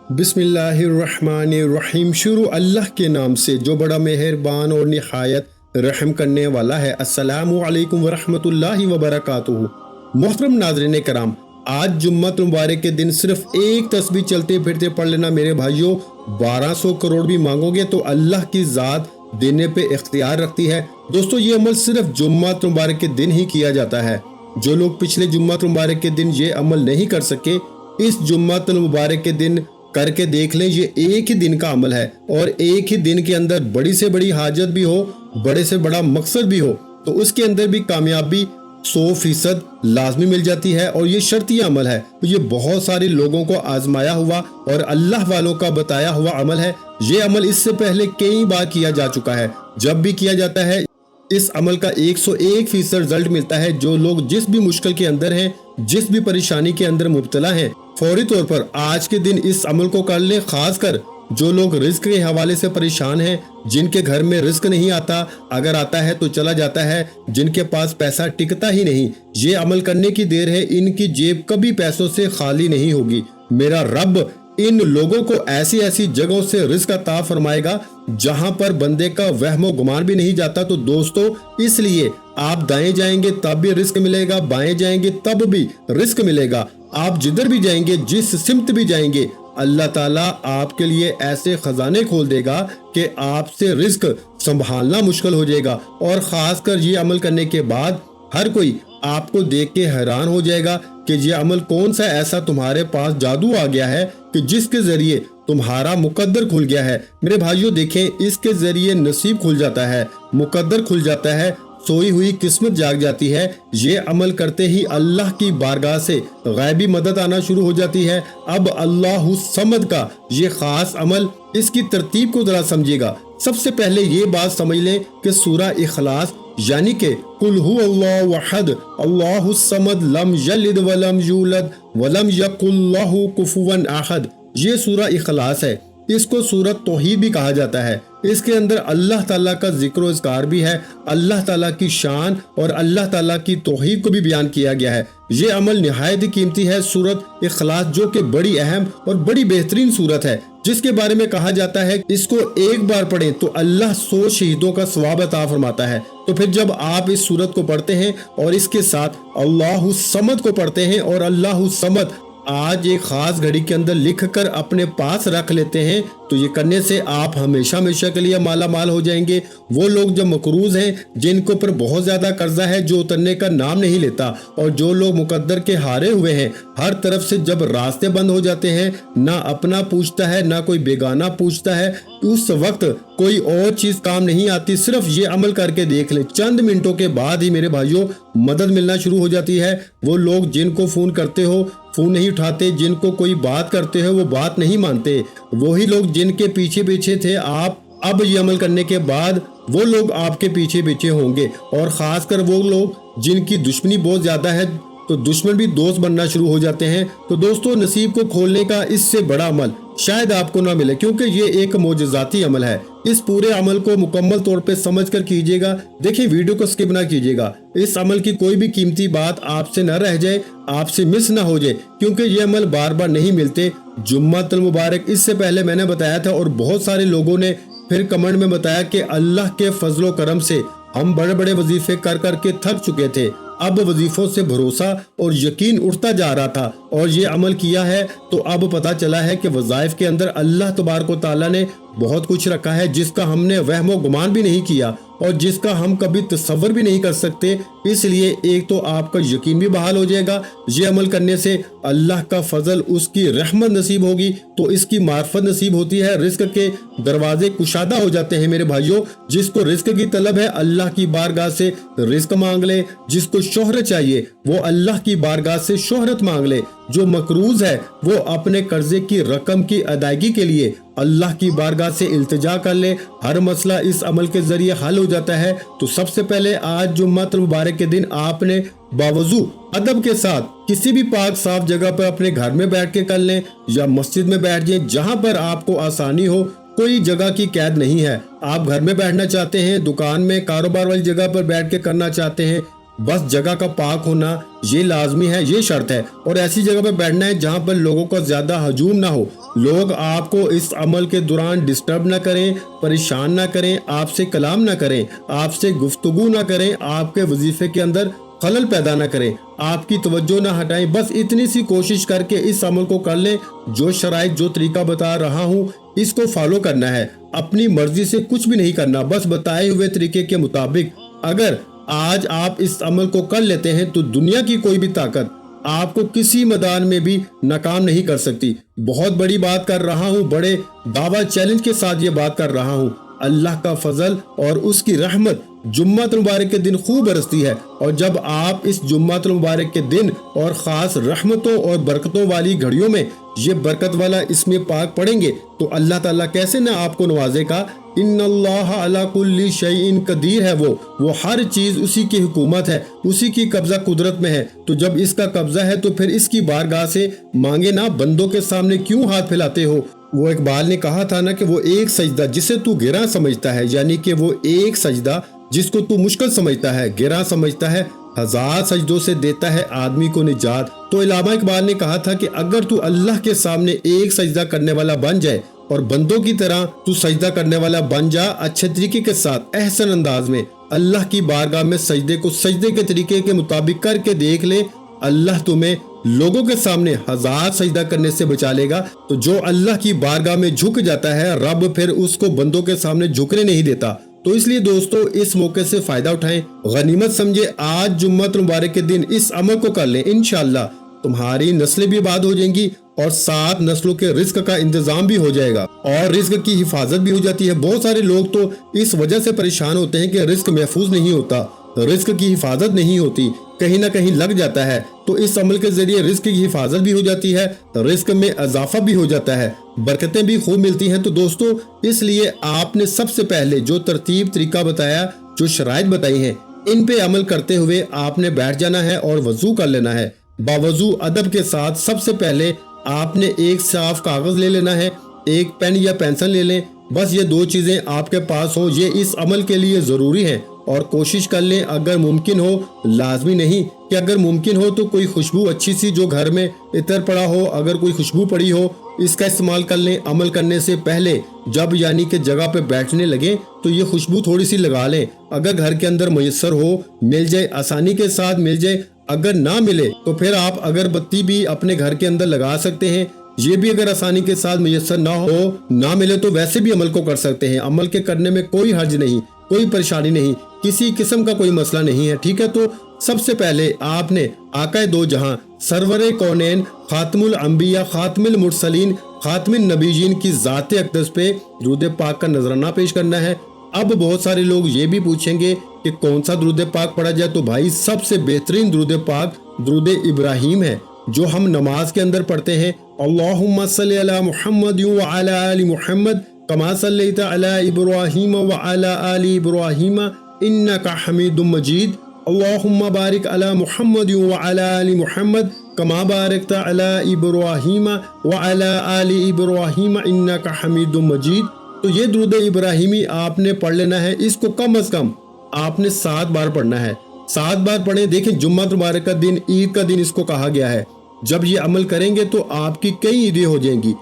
बिस्मिल्लाहिर्रहमानिर्रहीम। शुरू अल्लाह के नाम से जो बड़ा मेहरबान और निहायत रहम करने वाला है। अस्सलामु अलैकुम वरहमतुल्लाहि वबरकातुहू। मोहतरम नाज़रीन कराम, आज जुम्मत मुबारक के दिन सिर्फ एक तस्बीह चलते फिरते पढ़ लेना मेरे भाइयों, 1200 करोड़ भी मांगोगे तो अल्लाह की ज़ात देने पे इख्तियार रखती है। दोस्तों, ये अमल सिर्फ जुम्मत मुबारक के दिन ही किया जाता है। जो लोग पिछले जुम्मत मुबारक के दिन ये अमल नहीं कर सके, इस जुम्मत मुबारक के दिन करके देख लें। ये एक ही दिन का अमल है और एक ही दिन के अंदर बड़ी से बड़ी हाजत भी हो, बड़े से बड़ा मकसद भी हो, तो उसके अंदर भी कामयाबी 100% लाजमी मिल जाती है। और ये शर्ती अमल है, तो ये बहुत सारे लोगों को आजमाया हुआ और अल्लाह वालों का बताया हुआ अमल है। ये अमल इससे पहले कई बार किया जा चुका है। जब भी किया जाता है इस अमल का 101% रिजल्ट मिलता है। जो लोग जिस भी मुश्किल के अंदर हैं, जिस भी परेशानी के अंदर मुब्तला हैं, फौरी तौर पर आज के दिन इस अमल को कर लें। खासकर जो लोग रिस्क के हवाले से परेशान हैं, जिनके घर में रिस्क नहीं आता, अगर आता है तो चला जाता है, जिनके पास पैसा टिकता ही नहीं, ये अमल करने की देर है। इनकी जेब कभी पैसों से खाली नहीं होगी। मेरा रब इन लोगों को ऐसी ऐसी जगहों से रिस्क अता फरमाएगा जहां पर बंदे का वहमो गुमान भी नहीं जाता। तो दोस्तों, इसलिए आप दाएं जाएंगे तब भी रिस्क मिलेगा, बाएं जाएंगे तब भी रिस्क मिलेगा। आप जिधर भी जाएंगे, जिस सिमत भी जाएंगे, अल्लाह ताला आपके लिए ऐसे खजाने खोल देगा कि आपसे रिस्क संभालना मुश्किल हो जाएगा। और खासकर ये अमल करने के बाद हर कोई आपको देख के हैरान हो जाएगा कि ये अमल कौन सा ऐसा तुम्हारे पास जादू आ गया है कि जिसके जरिए तुम्हारा मुकद्दर खुल गया है। मेरे भाइयों देखें, इसके जरिए नसीब खुल जाता है, मुकद्दर खुल जाता है, सोई हुई किस्मत जाग जाती है। ये अमल करते ही अल्लाह की बारगाह से गैबी मदद आना शुरू हो जाती है। अब अल्लाहु समद का ये खास अमल, इसकी तरतीब को जरा समझिएगा। सबसे पहले ये बात समझ लें कि सूरा इखलास यानी कि कुल हु अल्लाहु अहद अल्लाहु समद लम यलिद वलम यूलद वलम यकुल लहु कुफुवन अहद, ये सूरा इखलास है। इसको सूरत तौहीद भी कहा जाता है। इसके अंदर अल्लाह ताला का जिक्र और इज़कार भी है, अल्लाह ताला की शान और अल्लाह ताला की तौहीद को भी बयान किया गया है। ये अमल निहायत ही कीमती है। सूरत इखलास जो कि बड़ी अहम और बड़ी बेहतरीन सूरत है, जिसके बारे में कहा जाता है इसको एक बार पढ़ें तो अल्लाह 100 शहीदों का सवाब अता फरमाता है। तो फिर जब आप इस सूरत को पढ़ते हैं और इसके साथ अल्लाहु समद को पढ़ते हैं और अल्लाहु समद आज एक खास घड़ी के अंदर लिख कर अपने पास रख लेते हैं, तो ये करने से आप हमेशा हमेशा के लिए माला माल हो जाएंगे। वो लोग जो मकरूज हैं, जिनके ऊपर बहुत ज्यादा कर्जा है, जो उतरने का नाम नहीं लेता, और जो लोग मुकद्दर के हारे हुए हैं, हर तरफ से जब रास्ते बंद हो जाते हैं, ना अपना पूछता है ना कोई बेगाना पूछता है, उस वक्त कोई और चीज काम नहीं आती। सिर्फ ये अमल करके देख ले, चंद मिनटों के बाद ही मेरे भाइयों मदद मिलना शुरू हो जाती है। वो लोग जिनको फोन करते हो फोन नहीं उठाते, जिनको कोई बात करते हो वो बात नहीं मानते, वही लोग जिनके पीछे पीछे थे आप, अब ये अमल करने के बाद वो लोग आपके पीछे पीछे होंगे। और खासकर वो लोग जिनकी दुश्मनी बहुत ज्यादा है, तो दुश्मन भी दोस्त बनना शुरू हो जाते हैं। तो दोस्तों, नसीब को खोलने का इससे बड़ा अमल शायद आपको ना मिले, क्योंकि ये एक मोजज़ाती अमल है। इस पूरे अमल को मुकम्मल तौर पे समझ कर कीजिएगा। देखिए, वीडियो को स्किप ना कीजिएगा। इस अमल की कोई भी कीमती बात आपसे न रह जाए, आपसे मिस ना हो जाए, क्योंकि ये अमल बार बार नहीं मिलते। जुम्मतुल मुबारक इससे पहले मैंने बताया था और बहुत सारे लोगों ने फिर कमेंट में बताया कि अल्लाह के फजलो करम से हम बड़े बड़े वजीफे कर करके थक चुके थे, अब वजीफों से भरोसा और यकीन उठता जा रहा था और ये अमल किया है तो अब पता चला है कि वज़ाइफ के अंदर अल्लाह तबारक व तआला ने बहुत कुछ रखा है, जिसका हमने वहमो गुमान भी नहीं किया और जिसका हम कभी तसव्वुर भी नहीं कर सकते। इसलिए एक तो आपका यकीन भी बहाल हो जाएगा, ये अमल करने से अल्लाह का फजल, उसकी रहमत नसीब होगी, तो इसकी मार्फत नसीब होती है, रिस्क के दरवाजे कुशादा हो जाते हैं। मेरे भाइयों, जिसको रिस्क की तलब है अल्लाह की बारगाह से रिस्क मांग ले, जिसको शोहरत चाहिए वो अल्लाह की बारगाह से शोहरत मांग ले, जो मकरूज है वो अपने कर्जे की रकम की अदायगी के लिए अल्लाह की बारगाह से इल्तिजा कर ले। हर मसला इस अमल के जरिए हल हो जाता है। तो सबसे पहले आज जुम्मतुल मुबारक के दिन आपने बावजू अदब के साथ किसी भी पाक साफ जगह पर अपने घर में बैठ के कर लें या मस्जिद में बैठ जाएं, जहां पर आपको आसानी हो। कोई जगह की कैद नहीं है। आप घर में बैठना चाहते हैं, दुकान में, कारोबार वाली जगह पर बैठ के करना चाहते हैं, बस जगह का पाक होना ये लाजमी है, ये शर्त है। और ऐसी जगह पे बैठना है जहाँ पर लोगों का ज्यादा हजूम ना हो, लोग आपको इस अमल के दौरान डिस्टर्ब ना करें, परेशान ना करें, आपसे कलाम ना करें, आपसे गुफ्तगू ना करें, आपके वजीफे के अंदर खलल पैदा ना करें, आपकी तवज्जो ना हटाएं। बस इतनी सी कोशिश करके इस अमल को कर लें। जो शराइत, जो तरीका बता रहा हूँ, इसको फॉलो करना है। अपनी मर्जी से कुछ भी नहीं करना, बस बताए हुए तरीके के मुताबिक। अगर आज आप इस अमल को कर लेते हैं तो दुनिया की कोई भी ताकत आपको किसी मैदान में भी नाकाम नहीं कर सकती। बहुत बड़ी बात कर रहा हूँ, बड़े दावा चैलेंज के साथ ये बात कर रहा हूँ। अल्लाह का फजल और उसकी रहमत जुम्मत मुबारक के दिन खूब बरसती है। और जब आप इस जुम्मत मुबारक के दिन और ख़ास रहमतों और बरकतों वाली घड़ियों में ये बरकत वाला इसमें पाक पढ़ेंगे तो अल्लाह ताला कैसे ना आपको नवाजेगा। इन्नल्लाह अला कुल्ली शैइन कदीर है, वो हर चीज उसी की हुकूमत है, उसी की कब्जा कुदरत में है। तो जब इसका कब्जा है तो फिर इसकी बारगाह से मांगे ना, बंदों के सामने क्यों हाथ फैलाते हो। वो इकबाल ने कहा था ना कि वो एक सजदा जिसे तू गिरा समझता है, यानी कि वो एक सजदा जिसको तू मुश्किल समझता है, गिरा समझता है, 1000 सजदों से देता है आदमी को निजात। तो इलामा इकबाल ने कहा था कि अगर तू अल्लाह के सामने एक सजदा करने वाला बन जाए और बंदों की तरह तू सजदा करने वाला बन जा, अच्छे तरीके के साथ, एहसन अंदाज में अल्लाह की बारगाह में सजदे को सजदे के तरीके के मुताबिक करके देख ले, अल्लाह तुम्हें लोगों के सामने 1000 सजदा करने से बचा लेगा। तो जो अल्लाह की बारगाह में झुक जाता है, रब फिर उसको बंदों के सामने झुकने नहीं देता। तो इसलिए दोस्तों इस मौके से फायदा उठाएं, गनीमत समझे। आज जुम्मत मुबारक के दिन इस अमल को कर लें, इंशाअल्लाह तुम्हारी नस्लें भी आबाद हो जाएंगी और 7 नस्लों के रिस्क का इंतजाम भी हो जाएगा और रिस्क की हिफाजत भी हो जाती है। बहुत सारे लोग तो इस वजह से परेशान होते हैं कि रिस्क महफूज नहीं होता, रिस्क की हिफाजत नहीं होती, कहीं ना कहीं लग जाता है। तो इस अमल के जरिए रिस्क की हिफाजत भी हो जाती है, रिस्क में इजाफा भी हो जाता है, बरकतें भी खूब मिलती हैं। तो दोस्तों इसलिए आपने सबसे पहले जो तरतीब तरीका बताया, जो शराइत बताई हैं, इन पे अमल करते हुए आपने बैठ जाना है और वजू कर लेना है। बावजू अदब के साथ सबसे पहले आपने एक साफ कागज ले लेना है, एक पेन या पेंसिल ले लें। बस ये 2 चीजें आपके पास हो, ये इस अमल के लिए जरूरी है। और कोशिश कर लें अगर मुमकिन हो, लाजमी नहीं कि अगर मुमकिन हो तो कोई खुशबू अच्छी सी जो घर में इतर पड़ा हो, अगर कोई खुशबू पड़ी हो, इसका इस्तेमाल कर लें। अमल करने से पहले जब यानी कि जगह पे बैठने लगे तो ये खुशबू थोड़ी सी लगा लें। अगर घर के अंदर मयसर हो, मिल जाए, आसानी के साथ मिल जाए। अगर ना मिले तो फिर आप अगरबत्ती भी अपने घर के अंदर लगा सकते हैं। ये भी अगर आसानी के साथ मयसर ना हो, ना मिले तो वैसे भी अमल को कर सकते हैं। अमल के करने में कोई हर्ज नहीं, कोई परेशानी नहीं, किसी किस्म का कोई मसला नहीं है, ठीक है। तो सबसे पहले आपने आकाए दो जहां, सरवरे कौनैन, खातमुल अंबिया, खातमुल मुरसलीन, खातमुन नबीयीन की ज़ाते अक़दस पे दुरूद पाक का नजराना पेश करना है। अब बहुत सारे लोग ये भी पूछेंगे कि कौन सा दुरूद पाक पढ़ा जाए। तो भाई सबसे बेहतरीन दुरूद पाक दुरूद इब्राहिम है, जो हम नमाज के अंदर पढ़ते हैं। अल्लाहुम्मा सल्ली अला मुहम्मद व अला आलि मुहम्मद कमा सल्लैता अला इब्राहीम व अला आलि इब्राहीम इन्नका हमीदुम मजीद। अल्लाहुम्मा बारिक अला मुहम्मद व अला आलि मुहम्मद कमा बारकता अला इब्राहीम व अला आलि इब्राहीम इन्नका हमीदुम मजीद। तो ये दुरूद इब्राहिमी आपने पढ़ लेना है। इसको कम से कम आपने 7 बार पढ़ना है। 7 बार पढ़े। देखें जुम्मा मुबारक का दिन, ईद का दिन इसको कहा गया है। जब ये अमल करेंगे तो आपकी कई ईदें हो जाएंगी।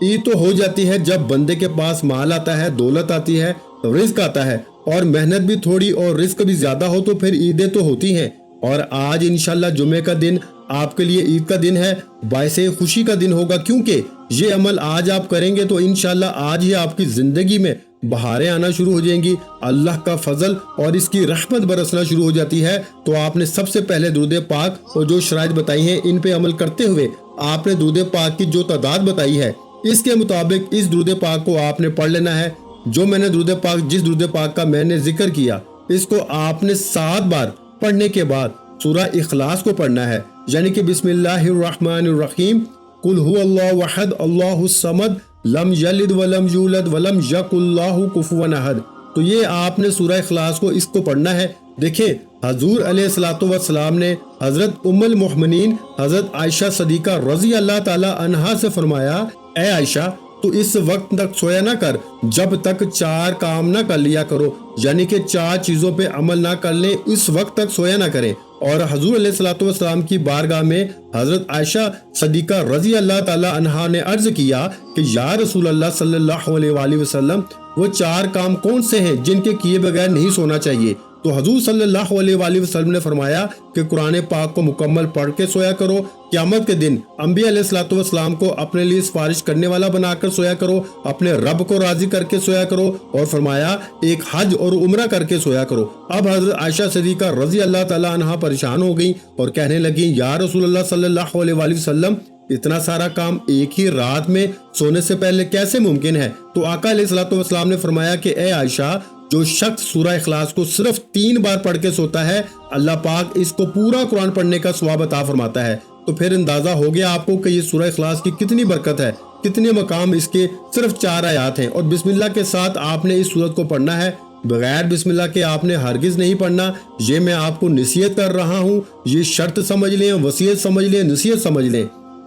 ईद तो हो जाती है जब बंदे के पास माल आता है, दौलत आती है, रिस्क आता है और मेहनत भी थोड़ी और रिस्क भी ज्यादा हो तो फिर ईदें तो होती हैं। और आज इंशाल्लाह जुमे का दिन आपके लिए ईद का दिन है, बायसे खुशी का दिन होगा, क्योंकि ये अमल आज आप करेंगे तो इंशाल्लाह आज ही आपकी जिंदगी में बहारें आना शुरू हो जाएंगी, अल्लाह का फजल और इसकी रहमत बरसना शुरू हो जाती है। तो आपने सबसे पहले दुरूद पाक और जो शराइत बताई हैं, इन पे अमल करते हुए आपने दुरूद पाक की जो तादाद बताई है, इसके मुताबिक इस दुरूद पाक को आपने पढ़ लेना है। जो मैंने दुरूद पाक, जिस दुरूद पाक का मैंने जिक्र किया, इसको आपने 7 बार पढ़ने के बाद सूरह इखलास को पढ़ना है, यानी कि बिस्मिल्लाहिर्रहमानिर्रहीम, कुल हुवल्लाहु अहद अल्लाहुस समद लम यलिद वलम यूलद वलम यकुल्लाहु कुफुवन अहद। तो ये आपने सूरह इखलास को इसको पढ़ना है। देखिए हजूर अलैहिस्सलातु वस्सलाम ने हजरत उम्मुल मोमिनीन हजरत आयशा सदीका रजी अल्लाह ताला अन्हा से फरमाया, ए आयशा تو اس وقت تک سویا نہ کر جب تک 4 کام نہ کر لیا کرو، یعنی کہ 4 چیزوں پہ عمل نہ کر لیں اس وقت تک سویا نہ کریں۔ اور حضور علیہ الصلوۃ والسلام کی بارگاہ میں حضرت عائشہ صدیقہ رضی اللہ تعالی عنہا نے عرض کیا کہ یا رسول اللہ صلی اللہ علیہ وآلہ وسلم، وہ 4 کام کون سے ہیں جن کے کیے بغیر نہیں سونا چاہیے؟ تو حضور صلی اللہ علیہ وآلہ وسلم نے فرمایا کہ قرآن پاک کو مکمل پڑھ کے سویا کرو، قیامت کے دن انبیاء علیہ الصلوۃ والسلام کو اپنے لیے سفارش کرنے والا بنا کر سویا کرو، اپنے رب کو راضی کر کے سویا کرو، اور فرمایا ایک حج اور عمرہ کر کے سویا کرو۔ اب حضرت عائشہ صدیقہ رضی اللہ تعالی عنہا پریشان ہو گئیں اور کہنے لگیں یا رسول اللہ صلی اللہ علیہ وآلہ وسلم، اتنا سارا کام ایک ہی رات میں سونے سے پہلے کیسے ممکن ہے؟ تو آقا علیہ الصلوۃ والسلام نے فرمایا کہ اے عائشہ، جو شخص سورہ اخلاص کو صرف 3 بار پڑھ کے سوتا ہے، اللہ پاک اس کو پورا قرآن پڑھنے کا ثواب عطا فرماتا ہے۔ تو پھر اندازہ ہو گیا آپ کو کہ یہ سورہ اخلاص کی کتنی برکت ہے، کتنے مقام اس کے صرف 4 آیات ہیں، اور بسم اللہ کے ساتھ آپ نے اس سورت کو پڑھنا ہے۔ بغیر بسم اللہ کے آپ نے ہرگز نہیں پڑھنا۔ یہ میں آپ کو نصیحت کر رہا ہوں، یہ شرط سمجھ لیں، وصیت سمجھ لیں، نصیحت سمجھ لیں۔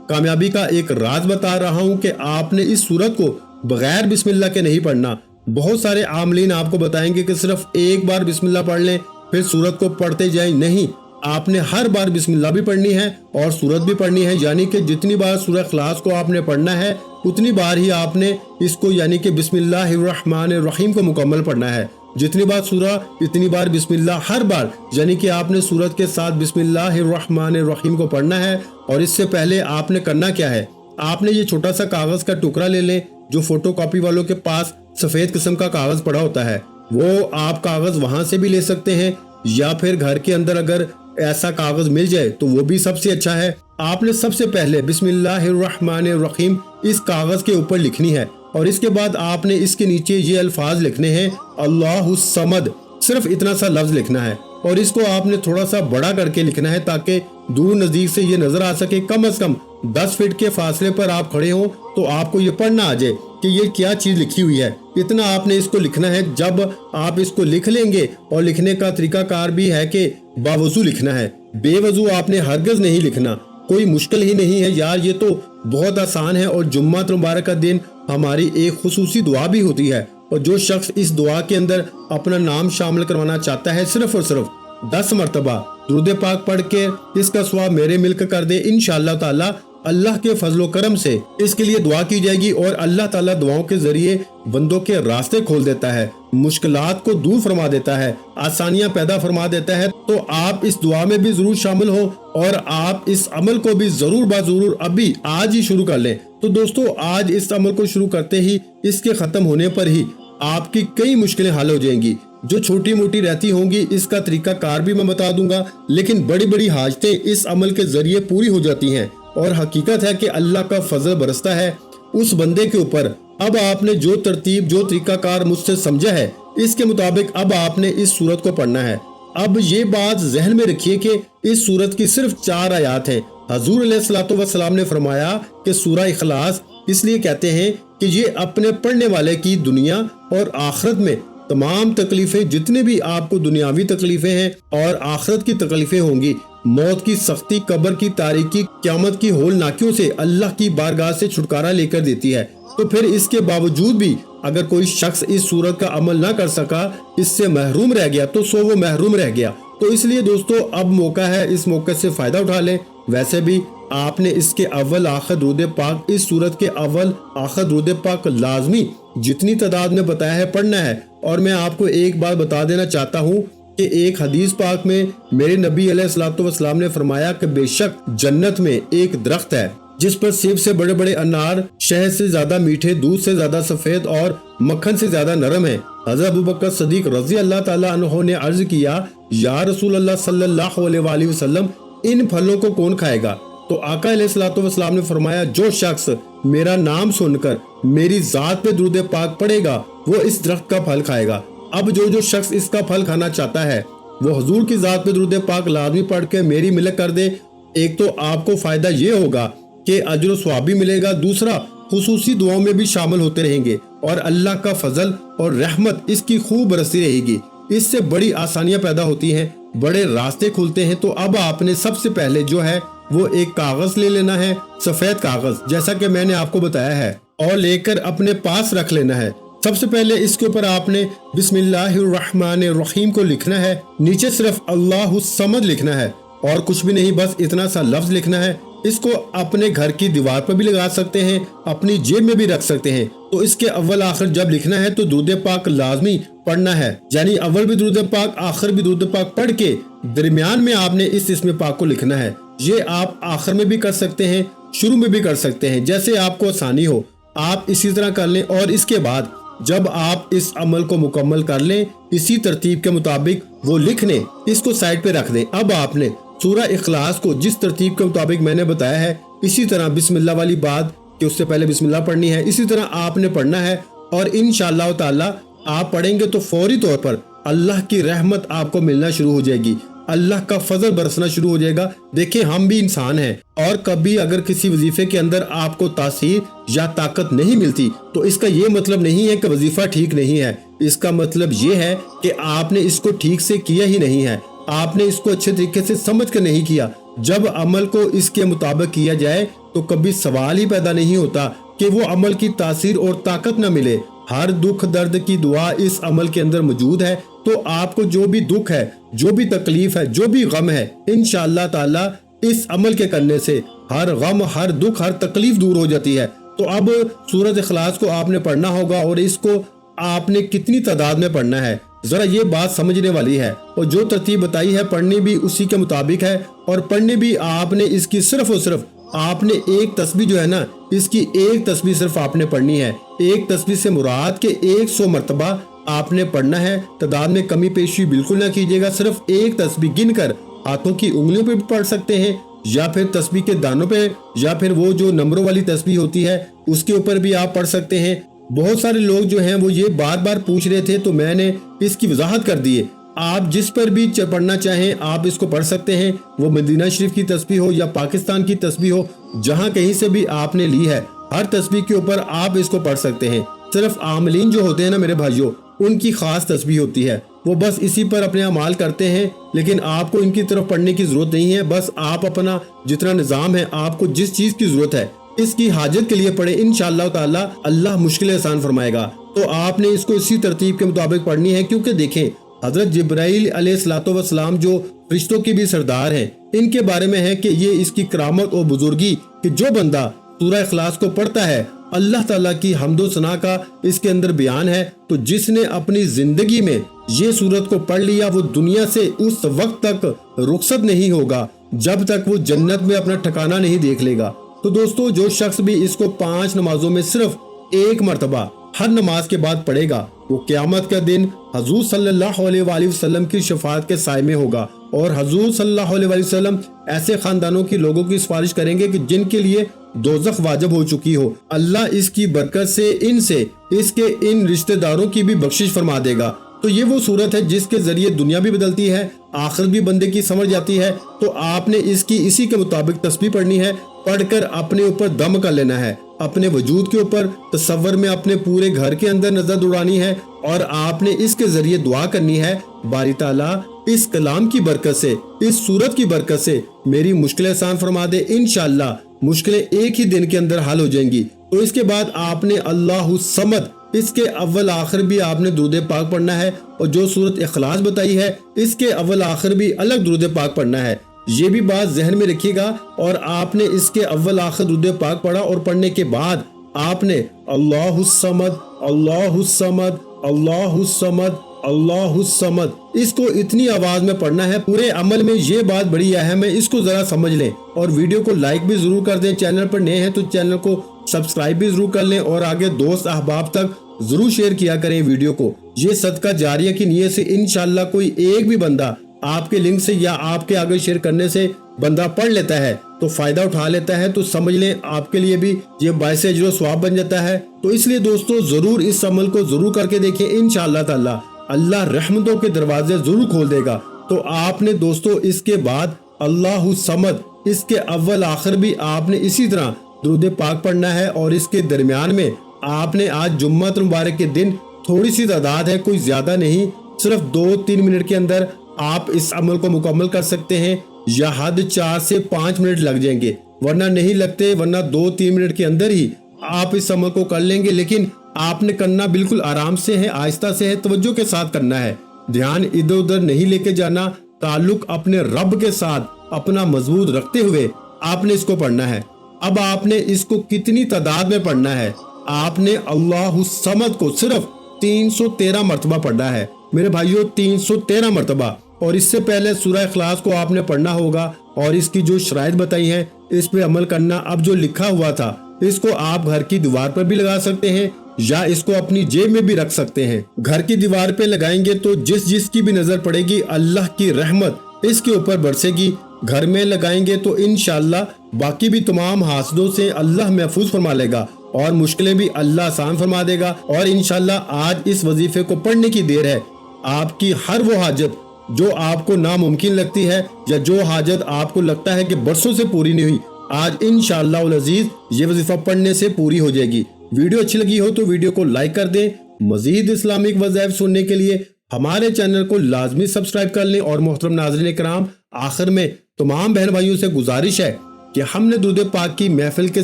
کامیابی کا ایک راز بتا رہا ہوں کہ آپ نے اس سورت کو بغیر بسم اللہ کے نہیں پڑھنا۔ بہت سارے عاملین آپ کو بتائیں گے کہ صرف ایک بار بسم اللہ پڑھ لیں پھر سورت کو پڑھتے جائیں، نہیں، آپ نے ہر بار بسم اللہ بھی پڑھنی ہے اور سورت بھی پڑھنی ہے، یعنی کہ جتنی بار سورہ اخلاص کو آپ نے پڑھنا ہے اتنی بار ہی آپ نے اس کو یعنی کہ بسم اللہ الرحمن الرحیم کو مکمل پڑھنا ہے۔ جتنی بار سورہ اتنی بار بسم اللہ، ہر بار یعنی کہ آپ نے سورت کے ساتھ بسم اللہ الرحمن الرحیم کو پڑھنا ہے۔ اور اس سے پہلے آپ نے کرنا کیا ہے، آپ نے یہ چھوٹا سا کاغذ کا ٹکڑا لے لیں، جو فوٹو کاپی والوں کے پاس سفید قسم کا کاغذ پڑا ہوتا ہے، وہ آپ کاغذ وہاں سے بھی لے سکتے ہیں، یا پھر گھر کے اندر اگر ایسا کاغذ مل جائے تو وہ بھی سب سے اچھا ہے۔ آپ نے سب سے پہلے بسم اللہ الرحمن الرحیم اس کاغذ کے اوپر لکھنی ہے، اور اس کے بعد آپ نے اس کے نیچے یہ الفاظ لکھنے ہیں، اللہ الصمد، صرف اتنا سا لفظ لکھنا ہے، اور اس کو آپ نے تھوڑا سا بڑا کر کے لکھنا ہے تاکہ دور نزدیک سے یہ نظر آ سکے۔ کم از کم 10 فٹ کے فاصلے پر آپ کھڑے ہوں تو آپ کو یہ پڑھنا آ جائے کہ یہ کیا چیز لکھی ہوئی ہے۔ اتنا آپ نے اس کو لکھنا ہے۔ جب آپ اس کو لکھ لیں گے، اور لکھنے کا طریقہ کار بھی ہے کہ باوضو لکھنا ہے، بے وضو آپ نے ہرگز نہیں لکھنا۔ کوئی مشکل ہی نہیں ہے یار، یہ تو بہت آسان ہے، اور جمعہ مبارک کا دن ہماری ایک خصوصی دعا بھی ہوتی ہے، اور جو شخص اس دعا کے اندر اپنا نام شامل کروانا چاہتا ہے، صرف اور صرف 10 مرتبہ درود پاک پڑھ کے اس کا ثواب میرے ملک کر دے، انشاءاللہ تعالی اللہ کے فضل و کرم سے اس کے لیے دعا کی جائے گی، اور اللہ تعالیٰ دعاؤں کے ذریعے بندوں کے راستے کھول دیتا ہے، مشکلات کو دور فرما دیتا ہے، آسانیاں پیدا فرما دیتا ہے۔ تو آپ اس دعا میں بھی ضرور شامل ہوں، اور آپ اس عمل کو بھی ضرور ضرور ابھی آج ہی شروع کر لیں۔ تو دوستو، آج اس عمل کو شروع کرتے ہی اس کے ختم ہونے پر ہی آپ کی کئی مشکلیں حل ہو جائیں گی۔ جو چھوٹی موٹی رہتی ہوں گی اس کا طریقہ کار بھی میں بتا دوں گا، لیکن بڑی بڑی حاجتیں اس عمل کے ذریعے پوری ہو جاتی ہیں، اور حقیقت ہے کہ اللہ کا فضل برستا ہے اس بندے کے اوپر۔ اب آپ نے جو ترتیب، جو طریقہ کار مجھ سے سمجھا ہے، اس کے مطابق اب آپ نے اس سورت کو پڑھنا ہے۔ اب یہ بات ذہن میں رکھیے کہ اس سورت کی صرف 4 آیات ہیں۔ حضور علیہ الصلوۃ والسلام نے فرمایا کہ سورہ اخلاص اس لیے کہتے ہیں کہ یہ اپنے پڑھنے والے کی دنیا اور آخرت میں تمام تکلیفیں، جتنے بھی آپ کو دنیاوی تکلیفیں ہیں اور آخرت کی تکلیفیں ہوں گی، موت کی سختی، قبر کی تاریکی، قیامت کی ہولناکیوں سے اللہ کی بارگاہ سے چھٹکارا لے کر دیتی ہے۔ تو پھر اس کے باوجود بھی اگر کوئی شخص اس سورت کا عمل نہ کر سکا، اس سے محروم رہ گیا، تو سو وہ محروم رہ گیا۔ تو اس لیے دوستو، اب موقع ہے، اس موقع سے فائدہ اٹھا لیں۔ ویسے بھی آپ نے اس کے اول آخر درود پاک، اس سورت کے اول آخر درود پاک لازمی جتنی تعداد میں بتایا ہے پڑھنا ہے۔ اور میں آپ کو ایک بات بتا دینا چاہتا ہوں کہ ایک حدیث پاک میں میرے نبی علیہ الصلوۃ والسلام نے فرمایا کہ بے شک جنت میں ایک درخت ہے جس پر سیب سے بڑے بڑے انار، شہد سے زیادہ میٹھے، دودھ سے زیادہ سفید اور مکھن سے زیادہ نرم ہیں۔ حضرت ابوبکر صدیق رضی اللہ تعالیٰ عنہ نے عرض کیا، یا رسول اللہ صلی اللہ علیہ وآلہ وسلم، ان پھلوں کو کون کھائے گا؟ تو آقا علیہ الصلوۃ والسلام نے فرمایا، جو شخص میرا نام سن کر میری ذات پہ درود پاک پڑھے گا وہ اس درخت کا پھل کھائے گا۔ اب جو شخص اس کا پھل کھانا چاہتا ہے وہ حضور کی ذات پہ درود پاک لازمی پڑھ کے میری ملک کر دے۔ ایک تو آپ کو فائدہ یہ ہوگا کہ اجر و ثواب بھی ملے گا، دوسرا خصوصی دعاؤں میں بھی شامل ہوتے رہیں گے، اور اللہ کا فضل اور رحمت اس کی خوب برستی رہے گی۔ اس سے بڑی آسانیاں پیدا ہوتی ہیں، بڑے راستے کھلتے ہیں۔ تو اب آپ نے سب سے پہلے جو ہے وہ ایک کاغذ لے لینا ہے، سفید کاغذ، جیسا کہ میں نے آپ کو بتایا ہے۔ और लेकर अपने पास रख लेना है। सबसे पहले इसके ऊपर आपने बिस्मिल्लाहिर्रहमानिर्रहीम को लिखना है, नीचे सिर्फ अल्लाहु समद लिखना है और कुछ भी नहीं, बस इतना सा लफ्ज लिखना है। इसको अपने घर की दीवार पर भी लगा सकते हैं, अपनी जेब में भी रख सकते हैं। तो इसके अव्वल आखिर जब लिखना है तो दुरूद पाक लाजमी पढ़ना है, यानी अव्वल भी दुरूद पाक आखिर भी दुरूद पाक पढ़ के दरमियान में आपने इस इस्म पाक को लिखना है। ये आप आखिर में भी कर सकते हैं, शुरू में भी कर सकते हैं, जैसे आपको आसानी हो आप इसी तरह कर लें। और इसके बाद जब आप इस अमल को मुकम्मल कर लें, इसी तरतीब के मुताबिक वो लिख लें, इसको साइड पे रख दें। अब आपने सूरह इखलास को जिस तरतीब के मुताबिक मैंने बताया है, इसी तरह बिस्मिल्लाह वाली बात कि उससे पहले बिस्मिल्लाह पढ़नी है, इसी तरह आपने पढ़ना है। और इंशाअल्लाह ताला आप पढ़ेंगे तो फौरी तौर पर अल्लाह की रहमत आपको मिलना शुरू हो जाएगी, अल्लाह का फजल बरसना शुरू हो जाएगा। देखिए हम भी इंसान हैं और कभी अगर किसी वजीफे के अंदर आपको तासीर या ताकत नहीं मिलती तो इसका ये मतलब नहीं है कि वजीफा ठीक नहीं है। इसका मतलब ये है कि आपने इसको ठीक से किया ही नहीं है, आपने इसको अच्छे तरीके से समझ कर नहीं किया। जब अमल को इसके मुताबिक किया जाए तो कभी सवाल ही पैदा नहीं होता कि वो अमल की तासीर और ताकत न मिले। हर दुख दर्द की दुआ इस अमल के अंदर मौजूद है। तो आपको जो भी दुख है, जो भी तकलीफ है, जो भी गम है, इंशाअल्लाह ताला इस अमल के करने से हर गम, हर दुख, हर तकलीफ दूर हो जाती है। तो अब सूरत इखलास को आपने पढ़ना होगा और इसको आपने कितनी तादाद में पढ़ना है, जरा ये बात समझने वाली है। और जो तरतीब बताई है पढ़नी भी उसी के मुताबिक है, और पढ़नी भी आपने इसकी सिर्फ और सिर्फ आपने एक तस्बीह जो है ना, इसकी एक तस्बीह सिर्फ आपने पढ़नी है। एक तस्बीह से मुराद के 100 मरतबा आपने पढ़ना है। तादाद में कमी पेशी बिल्कुल ना कीजिएगा, सिर्फ एक तस्बीह गिनकर हाथों की उंगलियों पे भी पढ़ सकते हैं, या फिर तस्बीह के दानों पे, या फिर वो जो नंबरों वाली तस्बीह होती है उसके ऊपर भी आप पढ़ सकते हैं। बहुत सारे लोग जो हैं वो ये बार बार पूछ रहे थे तो मैंने इसकी वजाहत कर दी है। आप जिस पर भी पढ़ना चाहें आप इसको पढ़ सकते हैं, वो मदीना शरीफ की तस्बीह हो या पाकिस्तान की तस्बीह हो, जहां कहीं से भी आपने ली है, हर तस्बीह के ऊपर आप इसको पढ़ सकते हैं। सिर्फ आमलीन जो होते हैं ना मेरे भाइयों, उनकी खास तस्बीह होती है, वो बस इसी पर अपने अमाल करते हैं, लेकिन आपको इनकी तरफ पढ़ने की जरूरत नहीं है। बस आप अपना जितना निजाम है, आपको जिस चीज की जरूरत है इसकी हाजत के लिए पढ़े, इंशाअल्लाह ताला अल्लाह मुश्किल आसान फरमाएगा। तो आपने इसको इसी तरतीब के मुताबिक पढ़नी है, क्योंकि देखें हजरत जिब्राइल अलैहिस्सलाम जो फरिश्तों के भी सरदार हैं, इनके बारे में है कि ये इसकी करामत और बुजुर्गी कि जो बंदा सूरह इखलास को पढ़ता है, अल्लाह ताला की हम्दो सना का इसके अंदर बयान है। तो जिसने अपनी जिंदगी में ये सूरत को पढ़ लिया वो दुनिया से उस वक्त तक रुखसत नहीं होगा जब तक वो जन्नत में अपना ठिकाना नहीं देख लेगा। तो दोस्तों जो शख्स भी इसको 5 नमाजों में सिर्फ एक मरतबा हर नमाज के बाद पढ़ेगा, वो क़यामत का दिन हजूर सल्लल्लाहु अलैहि वसल्लम की शफाअत के साए में होगा। और हजूर सल्लल्लाहु अलैहि वसल्लम ऐसे खानदानों के लोगों की सिफारिश करेंगे कि जिनके लिए दोज़ख वाजिब हो चुकी हो। अल्लाह इसकी बरकत से इनसे इसके इन रिश्तेदारों की भी बख्शिश फरमा देगा। तो ये वो सूरत है जिसके जरिए दुनिया भी बदलती है, आखिरत भी बंदे की समझ जाती है। तो आपने इसकी इसी के मुताबिक तस्बीह पढ़नी है, पढ़कर अपने ऊपर दम कर लेना है, अपने वजूद के ऊपर तसव्वुर में अपने पूरे घर के अंदर नजर दौड़ानी है, और आपने इसके जरिए दुआ करनी है, बारी ताला इस कलाम की बरकत से, इस सूरत की बरकत से मेरी मुश्किलें आसान फरमा दे। इंशाअल्लाह मुश्किलें एक ही दिन के अंदर हल हो जाएंगी। तो इसके बाद आपने अल्लाहु समद इसके अव्वल आखिर भी आपने दुरूद पाक पढ़ना है, और जो सूरत इखलास बताई है इसके अव्वल आखिर भी अलग दुरूद पाक पढ़ना है। ये भी बात जहन में रखिएगा। और आपने इसके अव्वल आखिर दुरूद पाक पढ़ा और पढ़ने के बाद आपने अल्लाहु समद अल्लाहु समद अल्लाहु समद अल्लाहु समद इसको इतनी आवाज में पढ़ना है। पूरे अमल में ये बात बड़ी अहम है, इसको जरा समझ लें और वीडियो को लाइक भी जरूर कर दें। चैनल पर नए हैं तो चैनल को सब्सक्राइब भी जरूर कर लें और आगे दोस्त अहबाब तक जरूर शेयर किया करें वीडियो को। ये सदका जारिया की नीयत से इंशाअल्लाह कोई एक भी बंदा आपके लिंक से या आपके आगे शेयर करने से बंदा पढ़ लेता है तो फायदा उठा लेता है, तो समझ लें आपके लिए भी ये बायस अजर सवाब बन जाता है। तो इसलिए दोस्तों जरूर इस अमल को जरूर करके देखें, इंशाअल्लाह ताला अल्लाह रहमतों के दरवाजे जरूर खोल देगा। तो आपने दोस्तों इसके बाद अल्लाहु समद इसके अव्वल आखिर भी आपने इसी तरह दुरूद पाक पढ़ना है, और इसके दरमियान में आपने आज जुम्मत मुबारक के दिन थोड़ी सी तादाद है, कोई ज्यादा नहीं, सिर्फ 2-3 मिनट के अंदर आप इस अमल को मुकम्मल कर सकते हैं, या हद 4 से 5 मिनट लग जाएंगे, वरना नहीं लगते, वरना 2-3 मिनट के अंदर ही आप इस अमल को कर लेंगे, लेकिन आपने करना बिल्कुल आराम से है, आहिस्ता से है, तवज्जो के साथ करना है। ध्यान इधर उधर नहीं लेके जाना, ताल्लुक अपने रब के साथ अपना मजबूत रखते हुए आपने इसको पढ़ना है। अब आपने इसको कितनी तादाद में पढ़ना है? आपने अल्लाहु समद को सिर्फ 313 मरतबा पढ़ना है मेरे भाइयों, 313 मरतबा। और इससे पहले सूरह इखलास को आपने पढ़ना होगा और इसकी जो शराइत बताई हैं इस पे अमल करना। अब जो लिखा हुआ था इसको आप घर की दीवार पर भी लगा सकते हैं या इसको अपनी जेब में भी रख सकते हैं। घर की दीवार पे लगाएंगे तो जिसकी भी नजर पड़ेगी अल्लाह की रहमत इसके ऊपर बरसेगी। घर में लगाएंगे तो इंशाअल्लाह बाकी भी तमाम हासदों से अल्लाह महफूज फरमा लेगा और मुश्किलें भी अल्लाह आसान फरमा देगा। और इंशाअल्लाह आज इस वजीफे को पढ़ने की देर है। आपकी हर वो हाजत जो आपको नामुमकिन लगती है या जो हाजत आपको लगता है कि बरसों से पूरी नहीं हुई, आज इंशाअल्लाह उल अजीज ये वजीफा पढ़ने से पूरी हो जाएगी। वीडियो अच्छी लगी हो तो वीडियो को लाइक कर दें। मजीद इस्लामिक वज़ाइफ सुनने के लिए हमारे चैनल को लाजमी सब्सक्राइब कर लें। और मोहतरम नाज़रीन कराम, आखिर में तमाम बहन भाइयों से गुजारिश है कि हमने दुरूद पाक की महफिल के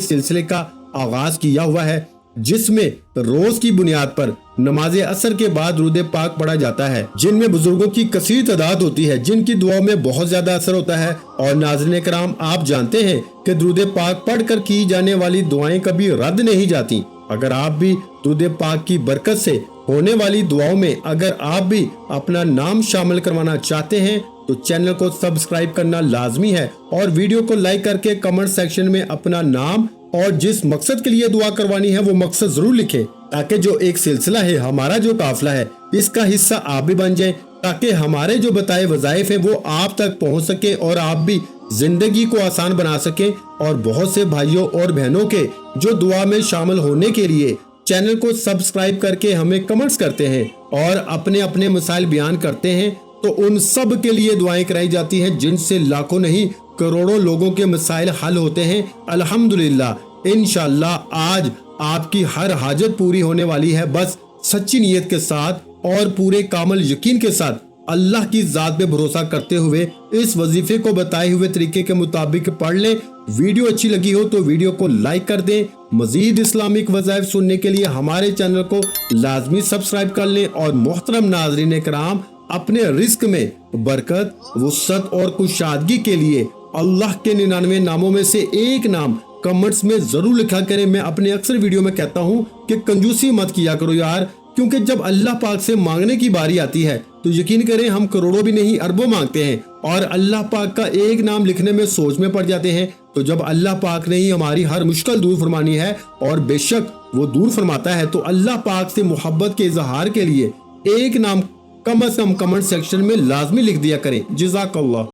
सिलसिले का आगाज किया हुआ है, जिसमें रोज की बुनियाद पर नमाज असर के बाद दुरूद पाक पढ़ा जाता है, जिनमें बुजुर्गों की कसीर तादाद होती है, जिनकी दुआओं में बहुत ज्यादा असर होता है। और नाज़रीन कराम, आप जानते हैं कि दुरूद पाक पढ़कर की जाने वाली दुआएं कभी रद्द नहीं जाती। अगर आप भी दुरूद पाक की बरकत से होने वाली दुआओं में अगर आप भी अपना नाम शामिल करवाना चाहते हैं तो चैनल को सब्सक्राइब करना लाजमी है और वीडियो को लाइक करके कमेंट सेक्शन में अपना नाम और जिस मकसद के लिए दुआ करवानी है वो मकसद जरूर लिखें, ताकि जो एक सिलसिला है, हमारा जो काफिला है, इसका हिस्सा आप भी बन जाएं, ताकि हमारे जो बताए वज़ाइफ है वो आप तक पहुंच सके और आप भी जिंदगी को आसान बना सके। और बहुत से भाइयों और बहनों के जो दुआ में शामिल होने के लिए चैनल को सब्सक्राइब करके हमें कमेंट्स करते हैं और अपने अपने मसाइल बयान करते हैं, तो उन सब के लिए दुआएं कराई जाती हैं, जिनसे लाखों नहीं करोड़ों लोगों के मसाइल हल होते हैं। अल्हम्दुलिल्लाह, इंशाअल्लाह आज आपकी हर हाजत पूरी होने वाली है। बस सच्ची नीयत के साथ और पूरे कामल यकीन के साथ अल्लाह की जात पे भरोसा करते हुए इस वजीफे को बताए हुए तरीके के मुताबिक पढ़ लें। वीडियो अच्छी लगी हो तो वीडियो को लाइक कर दें। मजीद इस्लामिक वज़ाइफ सुनने के लिए हमारे चैनल को लाजमी सब्सक्राइब कर लें। और मोहतरम नाज़रीन कराम, अपने रिस्क में बरकत, वुसअत और कुशादगी के लिए अल्लाह के 99 नामों में से एक नाम कमेंट्स में जरूर लिखा करें। मैं अपने अक्सर वीडियो में कहता हूँ कि कंजूसी मत किया करो यार, क्योंकि जब अल्लाह पाक से मांगने की बारी आती है तो यकीन करें हम करोड़ों भी नहीं अरबों मांगते हैं और अल्लाह पाक का एक नाम लिखने में सोच में पड़ जाते हैं। तो जब अल्लाह पाक ने ही हमारी हर मुश्किल दूर फरमानी है, और बेशक वो दूर फरमाता है, तो अल्लाह पाक से मोहब्बत के इजहार के लिए एक नाम कम से कम कमेंट सेक्शन में लाजमी लिख दिया करें। जज़ाकल्लाह।